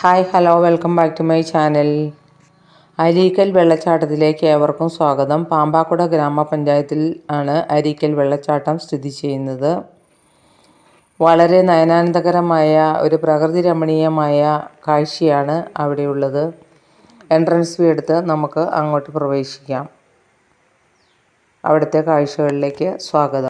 Hi hello welcome back to my channel. Areekal വെള്ളച്ചാട്ടത്തിലേക്ക് ഏവർക്കും സ്വാഗതം. പാമ്പാക്കുട ഗ്രാമപഞ്ചായത്തിൽ ആണ് അരീക്കൽ വെള്ളച്ചാട്ടം സ്ഥിതി ചെയ്യുന്നത്. വളരെ നയനാനന്ദകരമായ ഒരു പ്രകൃതി രമണീയമായ കാഴ്ചയാണ് അവിടെയുള്ളത്. എൻട്രൻസ് ഫീ എടുത്ത് നമുക്ക് അങ്ങോട്ട് പ്രവേശിക്കാം. അവിടുത്തെ കാഴ്ചകളിലേക്ക് സ്വാഗതം.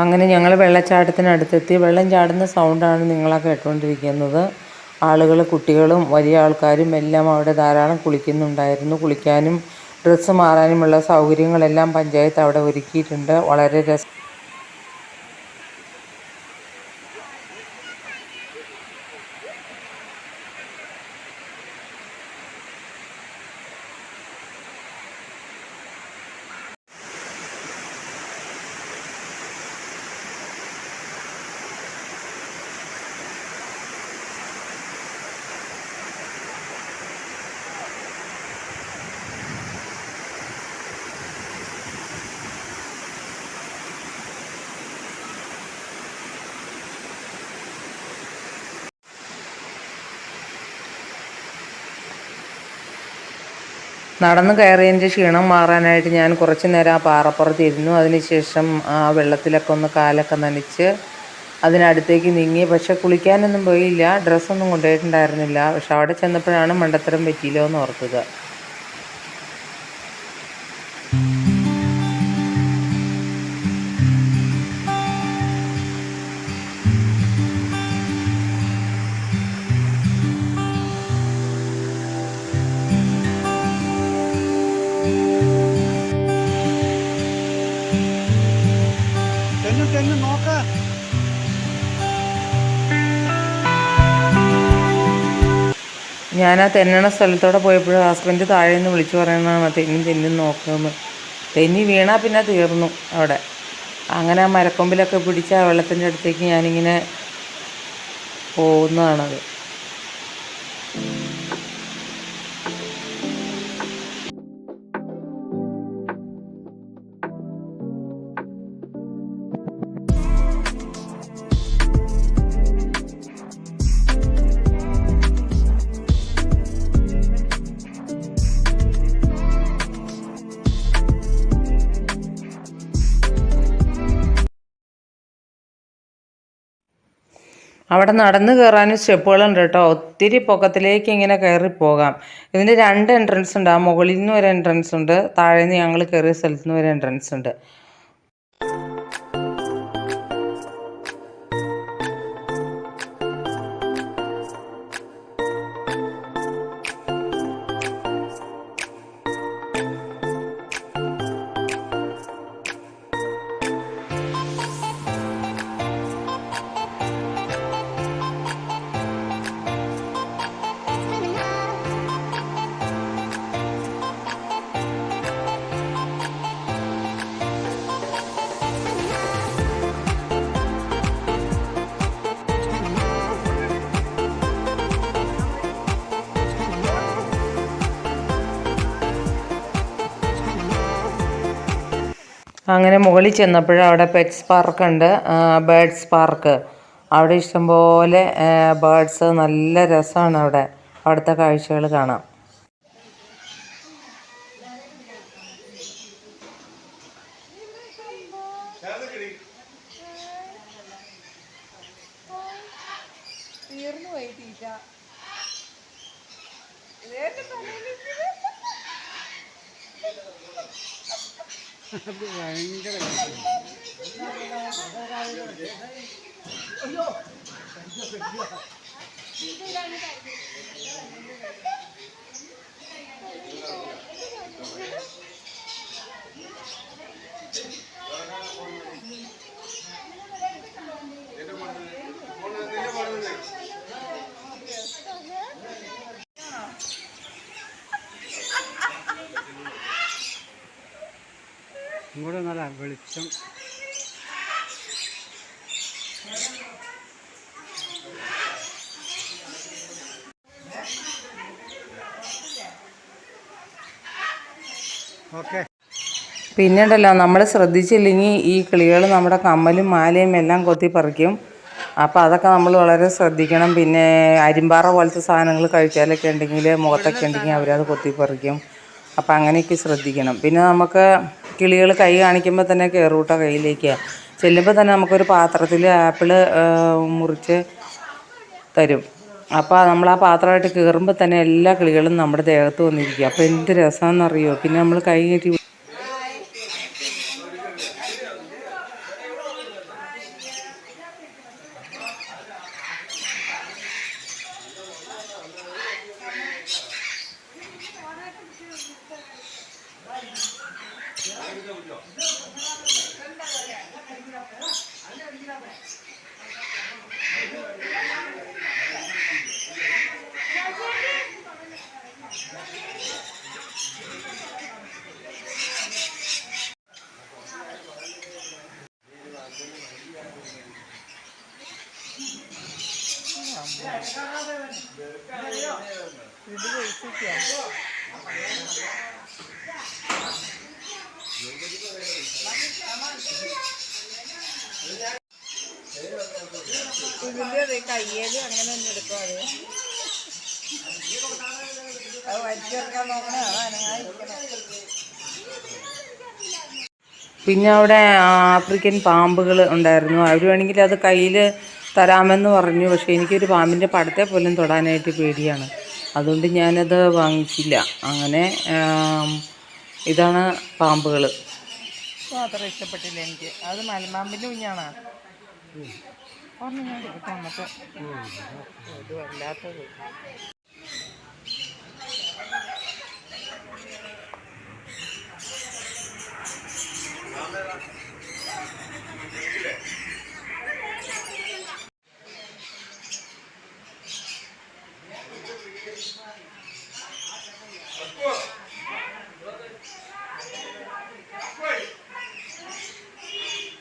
അങ്ങനെ ഞങ്ങൾ വെള്ളച്ചാട്ടത്തിനടുത്തെത്തി. വെള്ളം ചാടുന്ന സൗണ്ടാണ് നിങ്ങളെ കേട്ടുകൊണ്ടിരിക്കുന്നത്. ആളുകൾ, കുട്ടികളും വലിയ ആൾക്കാരും എല്ലാം അവിടെ ധാരാളം കുളിക്കുന്നുണ്ടായിരുന്നു. കുളിക്കാനും ഡ്രസ്സ് മാറാനുമുള്ള സൗകര്യങ്ങളെല്ലാം പഞ്ചായത്ത് അവിടെ ഒരുക്കിയിട്ടുണ്ട്. വളരെ നടന്നു കയറിയതിൻ്റെ ക്ഷീണം മാറാനായിട്ട് ഞാൻ കുറച്ച് നേരം ആ പാറപ്പുറത്തിരുന്നു. അതിനുശേഷം ആ വെള്ളത്തിലൊക്കെ ഒന്ന് കാലൊക്കെ നനച്ച് അതിനടുത്തേക്ക് നീങ്ങി. പക്ഷെ കുളിക്കാനൊന്നും പോയില്ല, ഡ്രസ്സൊന്നും കൊണ്ടുപോയിട്ടുണ്ടായിരുന്നില്ല. പക്ഷെ അവിടെ ചെന്നപ്പോഴാണ് മണ്ടത്തരം പറ്റിയില്ലോ എന്ന് ഓർത്തത്. ഞാൻ ആ തെന്നണ സ്ഥലത്തോടെ പോയപ്പോൾ ഹസ്ബൻഡ് താഴെ നിന്ന് വിളിച്ചു പറയുന്നതാണ് തെന്നും നോക്കുന്നത്. തെന്നി വീണാൽ പിന്നെ തീർന്നു അവിടെ. അങ്ങനെ ആ മരക്കൊമ്പിലൊക്കെ പിടിച്ച് ആ വെള്ളത്തിൻ്റെ അടുത്തേക്ക് ഞാനിങ്ങനെ പോകുന്നതാണത്. അവിടെ നടന്ന് കയറാനും സ്റ്റെപ്പുകളുണ്ട് കേട്ടോ. ഒത്തിരി പൊക്കത്തിലേക്ക് ഇങ്ങനെ കയറി പോകാം. ഇതിന് 2 എൻട്രൻസ് ഉണ്ട്. ആ മുകളിൽ നിന്ന് ഒരു എൻട്രൻസ് ഉണ്ട്, താഴെ നിന്ന് ഞങ്ങൾ കയറിയ സ്ഥലത്ത് നിന്ന് ഒരു എൻട്രൻസ് ഉണ്ട്. അങ്ങനെ മുകളിൽ ചെന്നപ്പോൾ അവിടെ പെറ്റ്സ് പാർക്കുണ്ട്, ബേഡ്സ് പാർക്ക്. അവിടെ ഇഷ്ടംപോലെ ബേഡ്സ്, നല്ല രസമാണ് അവിടെ. അവിടുത്തെ കാഴ്ചകൾ കാണാം. ഭയങ്കര ഇങ്ങോട്ട് നല്ല വെളിച്ചം. ഓക്കെ. പിന്നെ ഉണ്ടല്ലോ, നമ്മൾ ശ്രദ്ധിച്ചില്ലെങ്കിൽ ഈ കിളികൾ നമ്മുടെ കമ്മലും മാലയും എല്ലാം കൊത്തി പറിക്കും. അപ്പോൾ അതൊക്കെ നമ്മൾ വളരെ ശ്രദ്ധിക്കണം. പിന്നെ അരിമ്പാറ പോലത്തെ സാധനങ്ങൾ കഴിച്ചാലൊക്കെ ഉണ്ടെങ്കിൽ, മുഖത്തൊക്കെ ഉണ്ടെങ്കിൽ അവരത് കൊത്തിപ്പറിക്കും. അപ്പോൾ അങ്ങനെയൊക്കെ ശ്രദ്ധിക്കണം. പിന്നെ നമുക്ക് കിളികൾ കൈ കാണിക്കുമ്പോൾ തന്നെ കയറൂട്ടോ കയ്യിലേക്ക്. ചെല്ലുമ്പോൾ തന്നെ നമുക്കൊരു പാത്രത്തിൽ ആപ്പിള് മുറിച്ച് തരും. അപ്പോൾ നമ്മൾ ആ പാത്രമായിട്ട് കയറുമ്പോൾ തന്നെ എല്ലാ കിളികളും നമ്മുടെ ദേഹത്ത് വന്നിരിക്കും. അപ്പോൾ എന്ത് രസമാണെന്നറിയോ. പിന്നെ നമ്മൾ കൈ കയറ്റി ഇതിൻ്റെ കയ്യേല് അങ്ങനെ തന്നെ എടുക്കും. അത് വലിച്ചെടുക്കാൻ നോക്കണേ. പിന്നെ അവിടെ ആഫ്രിക്കൻ പാമ്പുകൾ ഉണ്ടായിരുന്നു. അവർ വേണമെങ്കിൽ അത് കയ്യിൽ തരാമെന്ന് പറഞ്ഞു. പക്ഷേ എനിക്കൊരു പാമ്പിൻ്റെ പടത്തെ പോലും തൊടാനായിട്ട് പേടിയാണ്. അതുകൊണ്ട് ഞാനത് വാങ്ങിച്ചില്ല. അങ്ങനെ ഇതാണ് പാമ്പുകൾ. അത്ര ഇഷ്ടപ്പെട്ടില്ല എനിക്ക്. അത് മലമ്പാമ്പിൻ്റെ കുഞ്ഞാണ്. പറഞ്ഞു ഞാൻ എടുക്കട്ടെ. നമുക്ക് ഇത് വല്ലാത്തത്.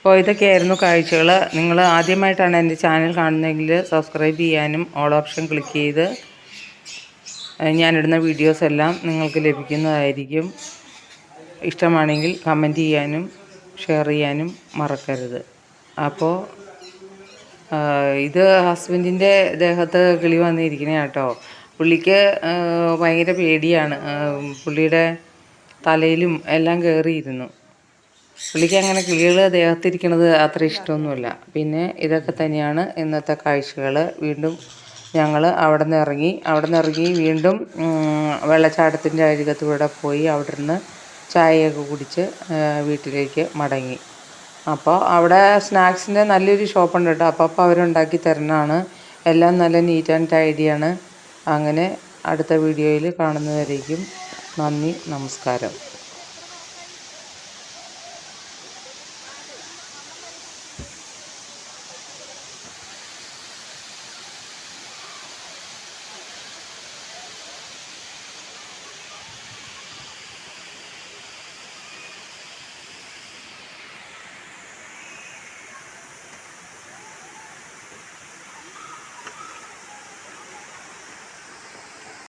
അപ്പോൾ ഇതൊക്കെയായിരുന്നു കാഴ്ചകൾ. നിങ്ങൾ ആദ്യമായിട്ടാണ് എൻ്റെ ചാനൽ കാണുന്നതെങ്കിൽ സബ്സ്ക്രൈബ് ചെയ്യാനും ഓൾ ഓപ്ഷൻ ക്ലിക്ക് ചെയ്ത് ഞാനിടുന്ന വീഡിയോസ് എല്ലാം നിങ്ങൾക്ക് ലഭിക്കുന്നതായിരിക്കും. ഇഷ്ടമാണെങ്കിൽ കമൻറ്റ് ചെയ്യാനും ഷെയർ ചെയ്യാനും മറക്കരുത്. അപ്പോൾ ഇത് ഹസ്ബൻഡിൻ്റെ ദേഹത്ത് കിളി വന്നിരിക്കണേ കേട്ടോ. പുള്ളിക്ക് ഭയങ്കര പേടിയാണ്. പുള്ളിയുടെ തലയിലും എല്ലാം കയറിയിരുന്നു. പുള്ളിക്ക് അങ്ങനെ കിളികൾ ദേഹത്തിരിക്കണത് അത്ര ഇഷ്ടമൊന്നുമില്ല. പിന്നെ ഇതൊക്കെ തന്നെയാണ് ഇന്നത്തെ കാഴ്ചകൾ. വീണ്ടും ഞങ്ങൾ അവിടെ നിന്ന് ഇറങ്ങി വീണ്ടും വെള്ളച്ചാട്ടത്തിൻ്റെ അരികത്തൂടെ പോയി അവിടെ നിന്ന് ചായയൊക്കെ കുടിച്ച് വീട്ടിലേക്ക് മടങ്ങി. അപ്പോൾ അവിടെ സ്നാക്സിൻ്റെ നല്ലൊരു ഷോപ്പുണ്ട് കേട്ടോ. അപ്പോൾ അവരുണ്ടാക്കി തരുന്നതാണ്. എല്ലാം നല്ല നീറ്റ് ആൻഡ് ടൈഡിയാണ്. അങ്ങനെ അടുത്ത വീഡിയോയിൽ കാണുന്നവരേക്കും നന്ദി, നമസ്കാരം.